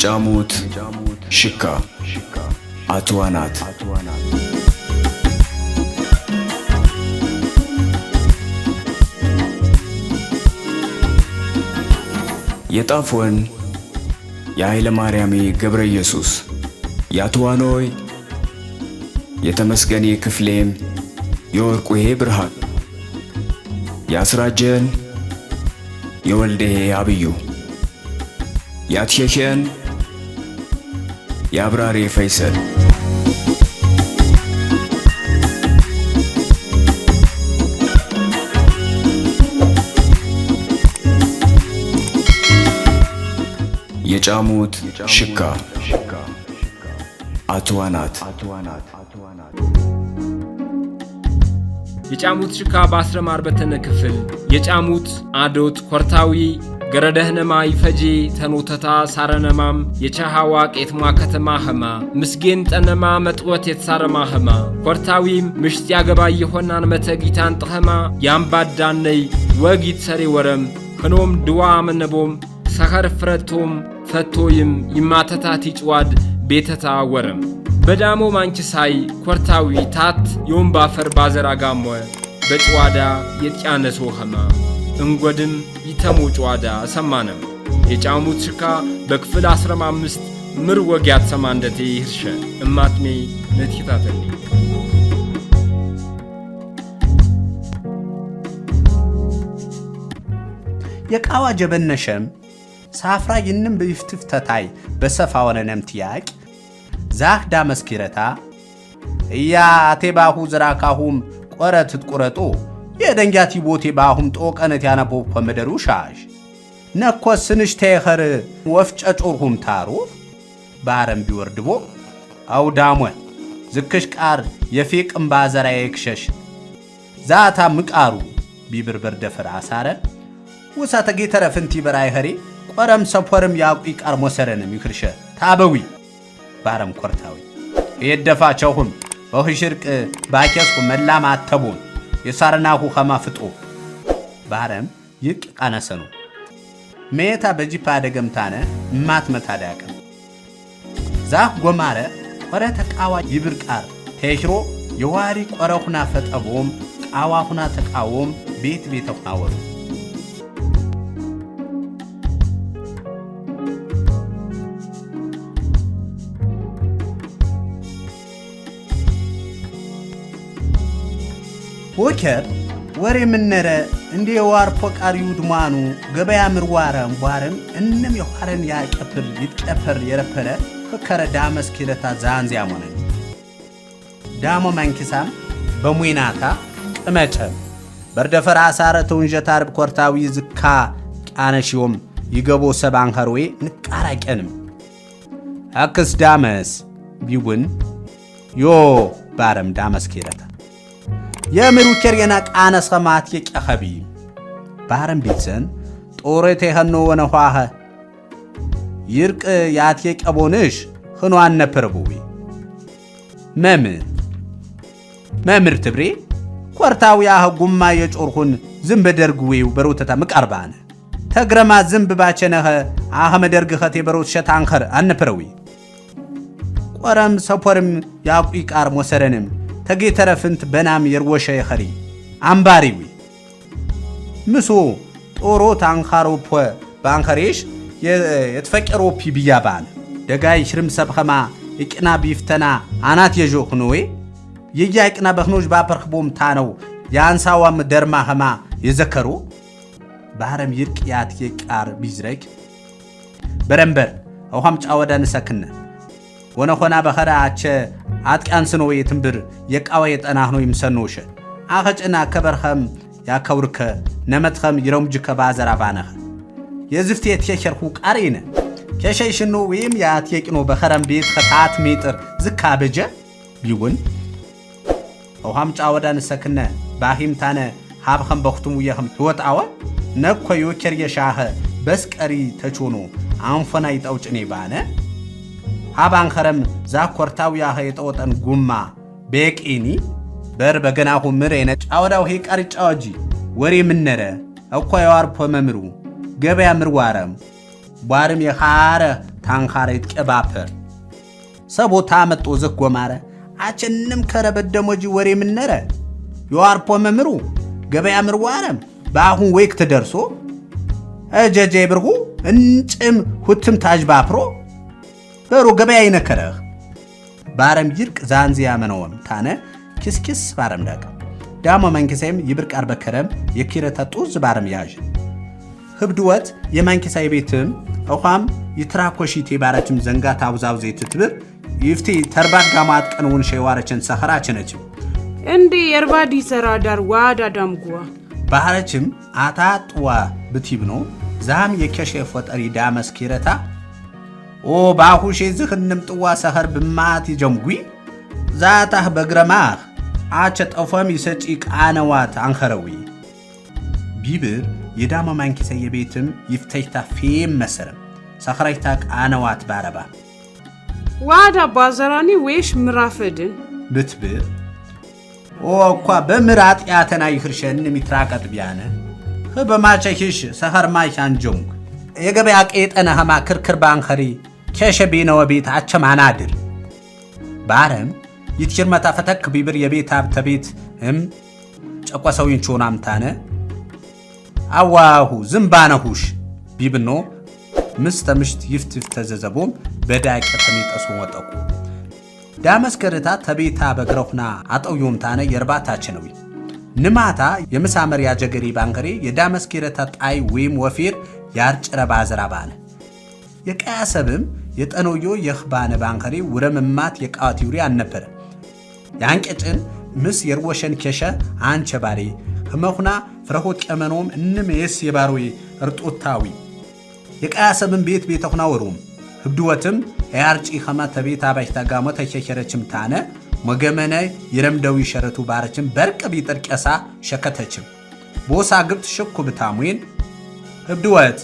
የጫሙት ሽካ አትዋናት የጣፎን የኃይለ ማርያሜ ገብረ ኢየሱስ ያትዋኖይ የተመስገኔ ክፍሌም የወርቁሄ ብርሃን ያስራጀን የወልደሄ አብዩ ያትሸሸን የአብራሪ ፈይሰል የጫሙት ሽካ አትዋናት የጫሙት ሽካ በአስረማር በተነ ክፍል የጫሙት አዶት ኮርታዊ ገረደህነማ ይፈጂ ተኖተታ ሳረነማም የቻሃዋ ቄትማ ከተማ ህማ ምስጌን ጠነማ መጥወት የተሳረማ ህማ ኮርታዊም ምሽት ያገባ የሆናን መተጊታን ጥኸማ ያምባዳነይ ወጊት ሰሪ ወረም ህኖም ድዋ መነቦም ሰኸር ፍረቶም ፈቶይም ይማተታት ይጭዋድ ቤተታ ወረም በዳሞ ማንችሳይ ኮርታዊ ታት የወንባፈር ባዘራጋሞ በጭዋዳ የጫነሶ ህማ እንጎድም ይተሙ ጭዋዳ ሰማነም የጫሙት ሽካ በክፍል 15 ምር ወጊያት ሰማንደቴ ይርሸ እማትሜ ነቲታተሊ የቃዋ ጀበነሸም ሳፍራ ይንም በይፍትፍ ተታይ በሰፋ ወነነም ትያቅ ዛህ ዳመስኪረታ እያ አቴባሁ ዝራካሁም ቆረት ትቆረጡ የደንጋቲ ቦቴ ባሁም ጦቀነት ያነቦ ኮመደሩ ሻሽ ነኮስ ስንሽ ተኸር ወፍጨጮርሁም ታሩ ባረም ቢወርድቦ አው ዳሞ ዝክሽ ቃር የፊቅም ባዘራ የክሸሽ ዛታ ምቃሩ ቢብርበር ደፈር አሳረ ወሳተ ጌተረ ፍንቲ በራይ ኸሪ ቆረም ሰፖርም ያቁ ቃር ሞሰረንም ይክርሸ ታበዊ ባረም ኮርታዊ የደፋቸውም ወህሽርቅ ባኬስኩ መላማ አተቡን የሳርናሁ ኸማ ፍጡ ባረም ይቅ ቃነሰኑ ሜታ በጂፓ ደገምታነ ማት መታዳቀ ዛፍ ጎማረ ቆረ ተቃዋ ይብርቃር ተሽሮ የዋሪ ቆረኹና ፈጠቦም ቃዋኹና ተቃወም ቤት ቤተኹና ወሩ ወከር ወሬ ምነረ እንደ የዋር ፖቃሪው ድማኑ ገበያ ምርዋራም ባረም እንም የኋረን ያቀፍል ይጥቀፈር የረፈረ ፈከረ ዳመስ ኪለታ ዛንዚያ ሞነ ዳሞ ማንኪሳም በሙይናታ ጥመጨ በርደፈራ አሳረተ ወንጀታር ኮርታዊ ዝካ ቃነሽዮም ይገቦ ሰባን ኸርዌ ንቃራቀንም አክስ ዳመስ ቢውን ዮ ባረም ዳመስ ኪለታ የምሩ ከርየና ቃነስ ኸማት የቀኸቢ ባረም ቢትሰን ጦሬት የኸኖ ወነኋኸ ይርቅ ያት የቀቦንሽ ኸኖ አነፐርቡዊ መምር ትብሬ ኮርታው ያህ ጉማ የጮርሁን ዝም በደርግዌው በሮተታ መቃርባነ ተግረማ ዝም ባቸነኸ አህመ ደርግ ኸቴ በሮት ሸታንኸር አነፐርዊ ቆረም ሰፖርም ያቁ ቃር ሞሰረንም ተጌተረፍንት በናም የርወሸ የኸሪ አምባሪዊ ምሶ ጦሮ ታንኻሮፖ ባንኸሬሽ የተፈቀሮ ፒቢያባን ደጋይ ሽርም ሰብኸማ ይቅና ቢፍተና አናት የጆኽኖዌ የያይቅና በኽኖጅ ባፐርኽቦም ታነው ያንሳዋም ደርማ ኸማ የዘከሩ ባረም ይርቅ ያት የቃር ቢዝረክ በረምበር አውሃም ጫወዳ ንሰክነ ወነኾና በኸራ አቸ አጥቃንስኖ የትምብር የቃዋ የጠናህ ነው ይምሰኖሽ አኸጭና ከበርኸም ያከውርከ ነመትኸም ይረምጅከ ባዘራ ባነኸ የዝፍት የትሸርሁ ቃሪነ ከሸይሽኖ ወይም ያትየቅኖ በኸረም ቤት ኸታት ሜጥር ዝካ በጀ ቢውን አውሃም ጫወዳን ሰክነ ባሂም ታነ ሀብኸም በኽቱሙ የኸም ትወጣዋ ነኮ የወከር የሻኸ በስቀሪ ተቾኖ አንፈና ይጣውጭኔ ባነ ሀባን ኸረም ዛኮርታው ያኸ የጠወጠን ጉማ ቤቂኒ በር በገናሁ ምሬነ ጫወዳው ሄ ቀርጫውጂ ወሬ ምነረ እኮ ያዋርፖ መምሩ ገበያ ምርዋረም ባርም የኻረ ታንኻሬት ቀባፐር ሰቦታ መጦ ዝክ ጎማረ አቸንም ከረበደሞጂ ወሬ ምነረ የዋርፖ መምሩ ገበያ ምርዋረም በአሁን ወይክ ተደርሶ እጀጀ ብርጉ እንጭም ሁትም ታጅ ባፕሮ በሩ ገበያ ይነከረህ ባረም ይርቅ ዛንዚያ መነወም ታነ ኪስኪስ ባረም ዳቀ ዳሞ መንከሰም ይብርቃር በከረም የኪረታ ጡዝ ባረም ያዥ ህብድወት የማንከሳይ ቤትም አቋም ይትራኮሺቴ ባራችም ዘንጋታ አውዛው ዘይት ትብር ይፍቲ ተርባን ጋማት ቀንውን ሸዋረችን ሰኸራችነች እንዲ የርባዲ ሰራዳር ዋዳ ዳምጓ ባህረችም አታጥዋ ብቲብኖ ዛም የከሸ ፈጠሪ ዳመስ ኪረታ ኦ ባሁሽ ዝኽንም ጥዋ ሰኸር ብማት ይጀምጉይ ዛታህ በግረማህ አቸ ጠፈም ይሰጪ ቃነዋት አንኸረዊ ቢብር የዳማ ማንኪሰ የቤትም ይፍተይታ ፌም መሰረም ሰኸራይታ ቃነዋት ባረባ ዋዳ ባዘራኒ ወይሽ ምራፈድን ብትብር ኦ እኳ በምራጥ ያተና ይኽርሸን ሚትራቀጥ ቢያነ በማቸሽሽ ሰኸር ማይሻን ጀምጉ የገበያ ቀጠና ሀማ ክርክር ባንኸሪ ከሸቤነው ቤት አቸማናድር ባረም ይትሽርመታ ፈተክ ቢብር የቤት ሀብተ ቤት ጨቆሰውኝ ቾናምታነ አዋሁ ዝምባነሁሽ ቢብኖ ምስተምሽት ይፍትፍ ተዘዘቦም በዳቀ ተሚጠሱ ወጠቁ ዳመስከረታ ተቤታ በግረውና አጠውዮምታነ የርባታችነዊ ንማታ የምሳመር ያጀገሪ ባንከሬ የዳመስከረታ ጣይ ወይም ወፊር ያርጭረ ባዘራባነ የቀያሰብም የጠኖዮ የኽባነ ባንከሬ ውረምማት የቃዋቲውሪ አልነበረ ያንቀጭን ምስ የርወሸን ከሸ አንቸ ባሬ ህመኹና ፍረሆት ቀመኖም እንመስ የባሮይ እርጦታዊ የቀያሰብም ቤት ቤተኹና ወሩም ህብድወትም ያርጪ ኸማ ተቤታ ባይታ ጋሞ ተከከረችም ታነ መገመነ ይረምደው ይሸረቱ ባረችም በርቅ ቢጥርቀሳ ሸከተችም ቦሳ ግብት ሽኩ ብታሙን ህብድወት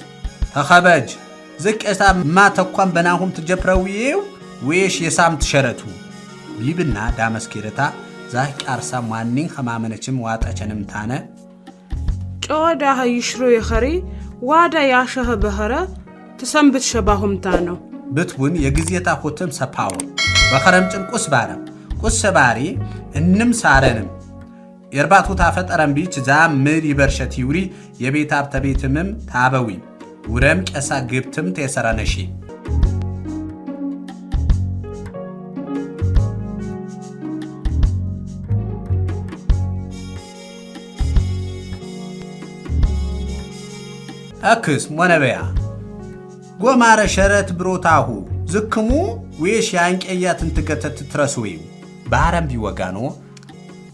ተኸበጅ ዝቀሳ ማተኳን በናሁም ትጀፕረውዬው ወይሽ የሳም ትሸረቱ ቢብና ዳመስከረታ ዛህ ቃርሳ ማንኝ ኸማመነችም ዋጣቸንም ታነ ጮዳ ይሽሮ የኸሪ ዋዳ ያሸህ በኸረ ተሰንብት ሸባሁም ታነው ብትውን የግዚያታ ሆተም ሰፓው በኸረምጭን ቁስ ባረም ቁስ ባሪ እንም ሳረንም የርባቱ ታፈጠረም ቢች ዛም ምር ይበርሸት ይውሪ የቤት ሀብተ ቤትምም ታበዊ ውረም ቀሳ ግብትም ተሰራነሺ አክስ ሞነበያ ጎማረ ሸረት ብሮታሁ ዝክሙ ወይሽ ያንቀያትን ትገተት ትረስዌው ባረም ቢወጋኖ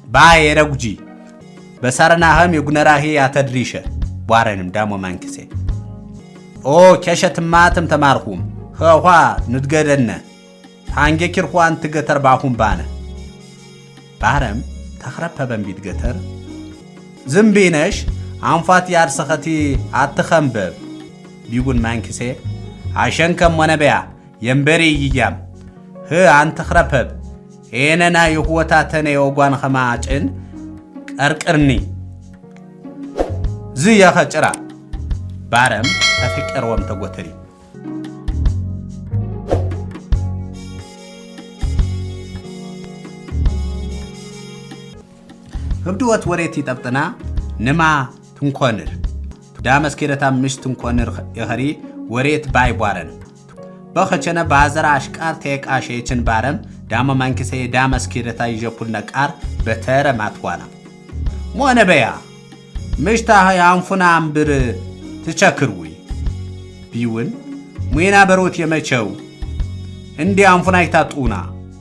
ባየረጉጂ በሰርናህም የጉነራሂ ያተድሪሸ ባረንም ዳሞ ማንከሴ ኦ ከሸትማትም ተማርኩም ኸዋ ንድገደነ ታንጌኪርኳን ትገተር ባሁን ባነ ባረም ተخረፈበም ቢትገተር ዝምቢነሽ አንፋት ያርሰኸቲ አትኸምበብ ቢጉን ማንከሴ አሸንከም ወነበያ የምበሪ ይያም አንተ خረፈብ ኤነና ይሁወታተነ የወጓን ኸማጭን ቀርቅርኒ ዝያ ኸጭራ ባረም ተፍቅር ወም ተጎተሪ ህብድወት ወሬት ይጠብጥና ንማ ትንኮንር ዳመስከረታ ምሽ ትንኮንር የኸሪ ወሬት ባይ ቧረን በኸቸነ ባዘራ አሽቃር ተቃሸችን ባረም ዳማ ማንከሰ ዳመስከረታ ይጀፑል ነቃር በተረ ማትዋና ሞነበያ ምሽታ ያንፉና አምብር ትቸክርዊ ቢውን ሙይና በሮት የመቸው እንዲ አንፉና ይታጡና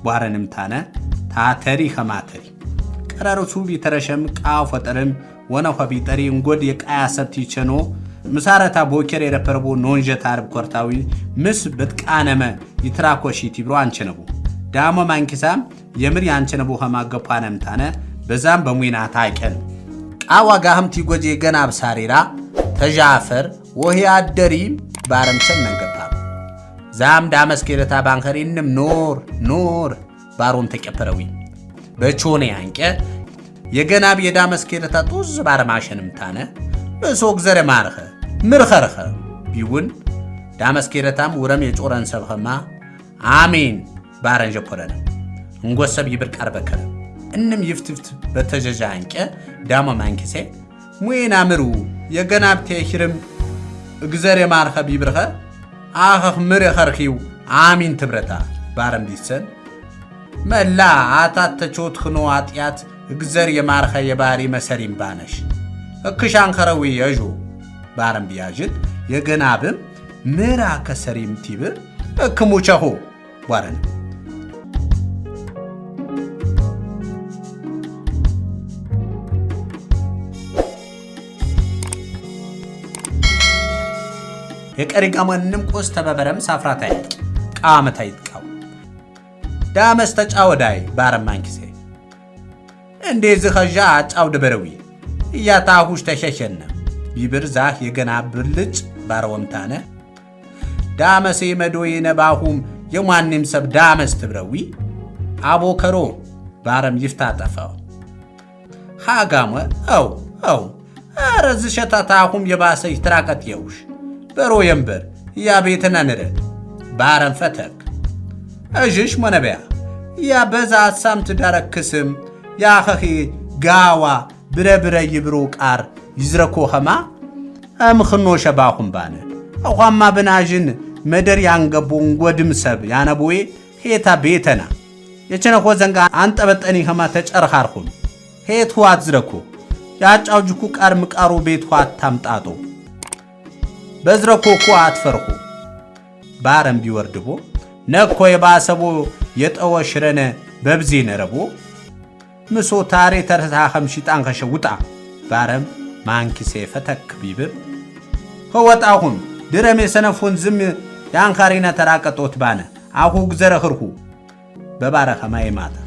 ቧረንም ታነ ታተሪ ኸማተሪ ቀራሩቱ ቢተረሸም ቃው ፈጠረም ወነኸ ቢጠሪ እንጎድ የቃያሰት ይቸኖ ምሳረታ ቦከር የረፐርቦ ኖንጀት አርብ ኮርታዊ ምስ በጥቃነመ ይትራኮሺ ቲብሮ አንቸነቡ ዳሞ ማንከሳም የምር ያንቸነቡ ኸማገፓነም ታነ በዛም በሙይና ታይቀን ቃዋጋህም ቲጎጄ ገናብ ሳሪራ ተጃፈር ወህ አደሪ ባረምቸን መንገባ ዛም ዳመስከረታ ባንከሪንም ኖር ባሮም ተቀፈረዊ በቾኔ አንቀ የገናብ የዳመስከረታ ጡዝ ባረማሸንም ታነ በሶግ ዘረ ማርኸ ምርኸርኸ ቢውን دامس كيرتام ورم يجورن سبخما آمين بارن جبرنا نقصب يبرك أربكرم إنم يفتفت بتججانك داما مانكسي موين عمرو يجناب تيخرم اجزاري مارخا بيبرخا آخخ مري خرخيو آمين تبرتا بارم ديسن ملا عطات تشوت خنوات يات اجزاري مارخا يباري مسارين بانش اكشان خروي يجو بارم بياجد يجنابم مرا كسريم تيبر اكموچهو بارن يكريق امنم قوس تببرم سافراتاي قامتاي تقاو دامس تچاوداي بارم مانكسي انديز خجا اچاو دبروي يا تاهوش تششن بيبر زاخ يگنا بلج بارومتانه دامسي مدوي نباهم يمانم سب دامس تبروي ابو كرو بارم يفتاطفاو خاغامه او ارز شتاتاهم يباسي تراقت يوش برو ينبر يا بيتنا نرد بارن فتك اجيش منبع يا بزا سامت دارك كسم يا خخي قاوة بربر يبروك ار يزركو خما ام خنو شباهم بانه او خما بناجن مدر يانقبون ودم سب يانا بوي هيتا بيتنا يچنا خو زنگا انت بطني خما تچر خارخون هيت هوات زركو ياچ اوجكو قار مقارو بيت هوات تامطاطو بزركو كوات فرخو بارم بيوردبو نكو يباسبو يطو شرنه ببزين ربو مسو تاري ترتا خمشيطان خشوطا بارم مانكسي فتك بيبر هو طاهم درم يسنفون زم يانخارينا تراقطوت بانه اخو گزرخرخو ببارخ ماي ماتا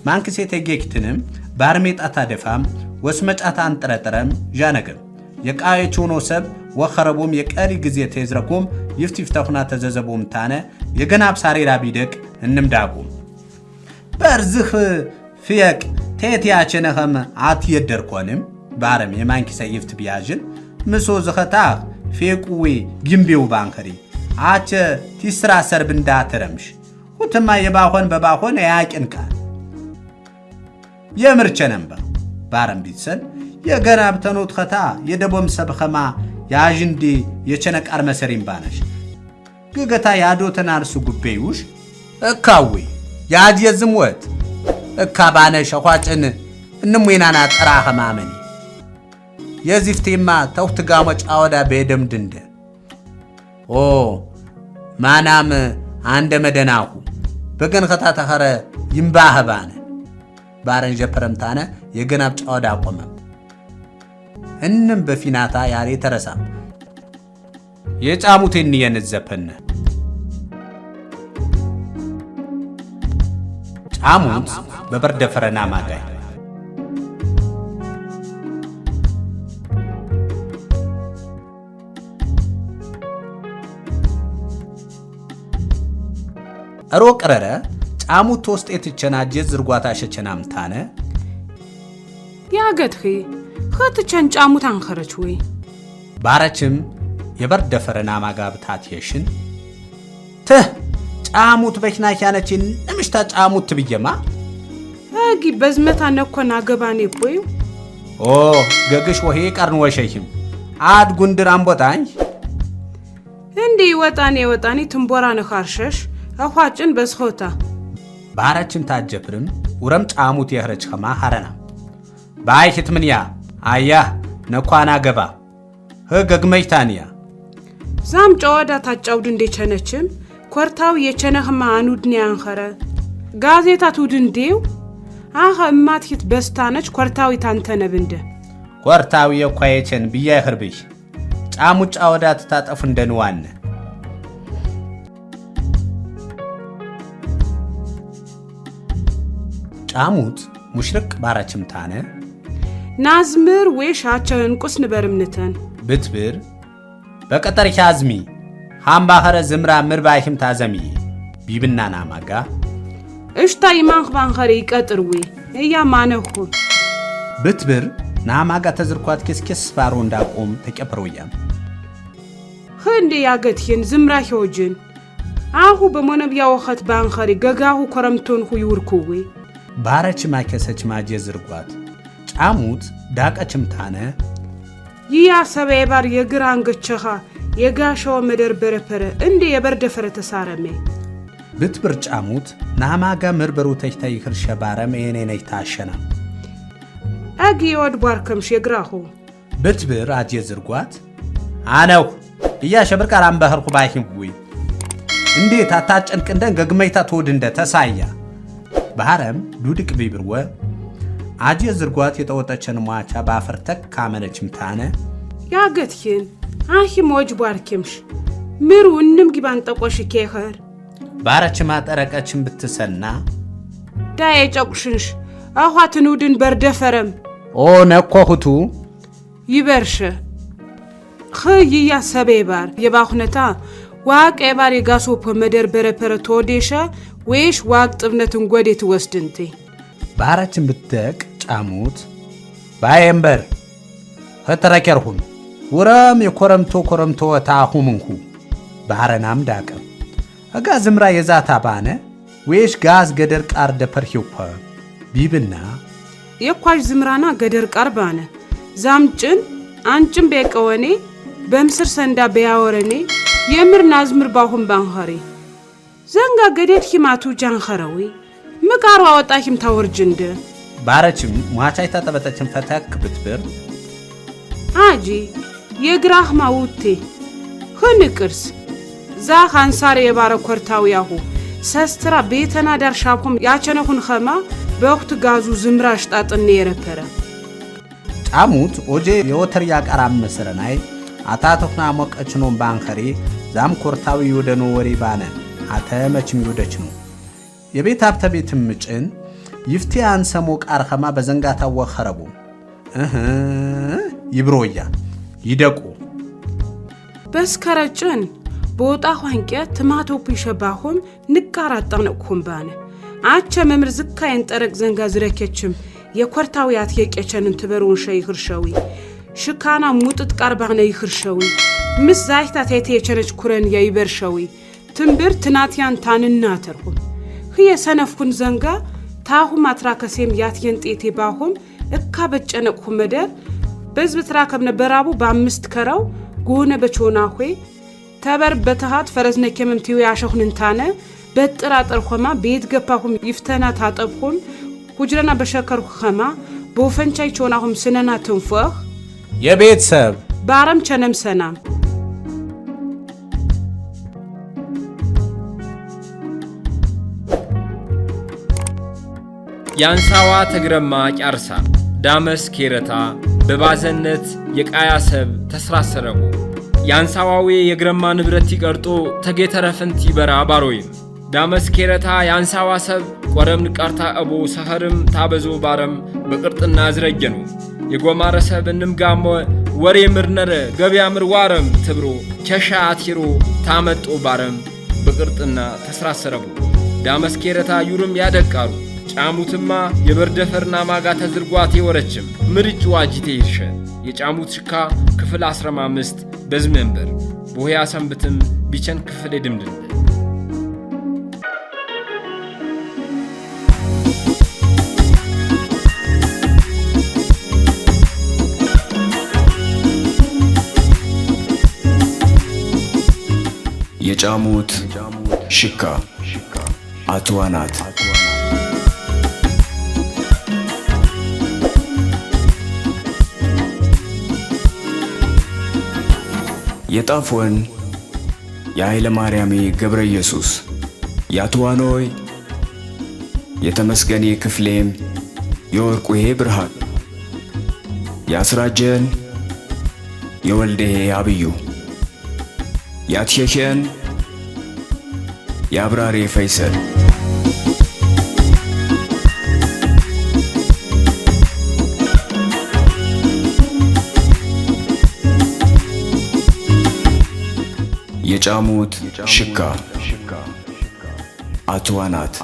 مانكسي تگيكتنم بارميت اتا دفام وسمچ اتا انطرطرم جانگم يقايچونو سب وخربوم يقري گزي تيزركوم يفتفتخنا تززبوم تانه يگناب ساري رابيدك انم داغوم برزخ فيك تيتياچنهم عات يدركونم بارم يمانكي سيفت بياجن مسو زختا فيقوي گيمبيو بانخري አቸ ቲስራ ሰርብ እንዳተረምሽ ሁተማ የባሆን በባሆን ያቂንካ የምርቸነምባ ባረም ቢትሰን የገናብተኖት ኸታ የደቦም ሰብኸማ ያጅንዲ የቸነቃር መሰሪም ባነሽ ግገታ ያዶተናርሱ ጉቤዩሽ እካዊ ያጅ የዝምወት እካባነሽ ኸዋጭን እንሙይናና ጠራኸማመኒ የዚፍቴማ ተውትጋሞጭ አወዳ በደም ድንደ ኦ ማናም አንደ መደናሁ በገን ኸታ ተኸረ ይምባህባነ ባረን ጀፐረምታነ የገናብ ጫወዳ ቆመ እንም በፊናታ ያሬ ተረሳ የጫሙቴን የነዘፈነ ጫሙት በበርደ ፈረና ማጋይ አሮቀረረ ጫሙት ውስጥ የተቸናጀ ዝርጓታ ሸቸናምታነ ያገትኺ ኸትቸን ጫሙት አንኸረች ወይ ባረችም የበርደ ፈረና ማጋብታት የሽን ተ ጫሙት በክናቻነችን ንምሽታ ጫሙት ትብየማ አጊ በዝመታ ነኮና ገባኔ ቆይ ኦ ገግሽ ወሄ ቀርን ወሸይም አድ ጉንድር አንቦታኝ እንዴ ወጣኔ ትንቦራ ነኻርሸሽ አኳጭን በስኾታ ባረችን ታጀብርም ወረም ጫሙት የህረች ከማ ሐረና ባይሽት ምንያ አያ ነኳና ገባ ህገግመይታንያ ዛም ጨዋዳ ታጫውድ እንደቸነችም ኮርታው የቸነህማ አኑድኒ አንኸረ ጋዜጣ ቱድንዴው አኸ ማትሂት በስታነች ኮርታው ታንተነብንደ ኮርታው የኳየቸን ብያ ይኸርብሽ ጫሙት ጫወዳ ተጣጣፍ እንደንዋነ ጫሙት ሙሽርቅ ባራችም ታነ ናዝምር ወሻቸን ቁስ ንበርምነተን ብትብር በቀጠር ቻዝሚ ሃምባኸረ ዝምራ ምርባይም ታዘሚ ቢብናና ማጋ እሽታ ይማንኽ ባንኸሪ ይቀጥርዊ እያ ማነኹ ብትብር ናማጋ ተዝርኳት ከስከስ ባሮ እንዳቆም ተቀበሮያም خندي ياغتين زمرا هوجن አሁ በሞነብያ ወኸት ባንኸሪ ገጋሁ ኮረምቶን ሁ ይውርኩዊ ባረች ማከሰች ማጀ ዝርጓት ጫሙት ዳቀችም ታነ ይያ ሰበይባር የግራንገቸኻ የጋሻው መደር በረፈረ እንደ የበርደፈረ ተሳረመ ብትብር ጫሙት ናማጋ መርበሩ ተይታይ ክርሸ ባረም የኔ ታሸና አጊ ወድ ባርከምሽ የግራሁ ብትብር አጀ ዝርጓት አነው እያሸብር ቃራም ባህርኩ ባይሁዊ እንዴት አታጨንቅ እንደን ገግመይታ ተወድ እንደ ተሳያ ባህረም ዱድቅ ቢብርወ አጀ ዝርጓት የተወጣቸን ሟቻ ባፈርተክ ካመነችም ታነ ያገትኪን አሂ ሞጅ ባርኪምሽ ምሩ እንም ግባን ጠቆሽ ከኸር ባረች ማጠረቀችን ብትሰና ዳይ ጨቁሽንሽ አኋትን ውድን በርደፈረም ኦ ነኮሁቱ ይበርሽ ኸይያ ሰበይባር የባሁነታ ዋቅ ኤባሪ ጋሶፖ መደር በረፐረ ተወዴሻ ወይሽ ዋቅ ጥብነትን ጎዴት ወስድንቴ ባራችን ብትቅ ጫሙት ባየምበር ኸተረከርሁን ወራም የኮረምቶ ታሁምንኩ ባረናም ዳቀ አጋ ዝምራ የዛታ ባነ ወይሽ ጋዝ ገደር ቃር ደፐርሂውፓ ቢብና የኳሽ ዝምራና ገደር ቃር ባነ ዛምጭን አንጭም በቀወኔ በምስር ሰንዳ በያወረኔ የምር ናዝምር ባሁን ባንኸሪ ዘንጋ ገዴት ሂማቱ ጃንኸረዊ ምቃሩ አወጣሂም ታወርጅንደ ባረችም ሟቻይታ ተበጠችን ፈተክ ብትብር አጂ የግራህ ማውቴ ኸንቅርስ ዛ ኻንሳር የባረ ኮርታውያሁ ሰስትራ ቤተና ዳር ሻብኩም ያቸነኹን ኸማ በወቅት ጋዙ ዝምራሽ ጣጥኔ የረፈረ ጫሙት ኦጄ የወተር ያቀራም መስረናይ አታተኽና ሞቀችኖን ባንኸሪ ዛም ኮርታው ይወደኑ ወሪ ባነ አተመችም ይወደችኑ የቤት ሀብተ ቤትም ምጭን ይፍቲያን ሰሞ ቃርኸማ በዘንጋታ ወኸረቡ ይብሮያ ይደቁ በስከረጭን ቦጣ ኋንቄ ተማቶፕ ይሸባሁም ንቃራጣነኩም ባነ አቸ መምር ዝካየን ጠረቅ ዘንጋ ዝረከችም የኮርታውያት የቀቸንን ትበሩን ሸይ ህርሸዊ ሽካና ሙጥጥ ቃርባነ ይኽርሸዊ ምስ ዛይታ ተቴ የቸነች ኩረን ያይበርሸዊ ትምብር ትናትያን ታንና ተርሁም ህየ ሰነፍኩን ዘንጋ ታሁ ማትራከሴም ያትየን ጤቴ ባሁም እካ በጨነቅሁ መደር በዝብ ትራከብ ነበራቡ በአምስት ከራው ጎነ በቾና ሆይ ተበር በተሃት ፈረዝነ ከመምቲው ያሸኹን ታነ በጥራጥር ሆማ ቤት ገፓሁም ይፍተና ታጠብሁም ሁጅረና በሸከርሁ ኸማ ቦፈንቻይ ቾናሁም ስነና ትንፈህ የቤተሰብ ባረም ቸነም ሰናም ያንሳዋ ተግረማ ጫርሳ ዳመስ ኬረታ በባዘነት የቃያሰብ ተስራሰረቡ ያንሳዋዊ የግረማ ንብረት ይቀርጦ ተጌተረፍንት ይበራ ባሮይም ዳመስ ኬረታ ያንሳዋ ሰብ ቆረም ንቃርታ አቦ ሰፈርም ታበዞ ባረም በቅርጥና ዝረጀኑ የጎማረሰብ እንምጋሞ ወሬ ምርነረ ገበያ ምርዋረም ትብሮ ቸሻ አትሂሮ ታመጦ ባረም በቅርጥና ተስራሰረቡ ዳመስ ኬረታ ዩርም ያደቃሩ ጫሙትማ የበርደፈርና ማጋ ተዝርጓት ይወረችም ምርጭ ዋጂቴ ይርሸ የጫሙት ሽካ ክፍል 15 በዝመንበር ቦያ ሰንብትም ቢቸን ክፍል ድምድም የጫሙት ሽካ አትዋናት የጣፎን የኃይለ ማርያሜ ገብረ ኢየሱስ ያትዋኖይ የተመስገኔ ክፍሌም የወርቁሄ ብርሃን ያስራጀን የወልደሄ አብዩ ያትሸሸን የአብራሬ ፈይሰል የጫሙት ሽካ አትዋናት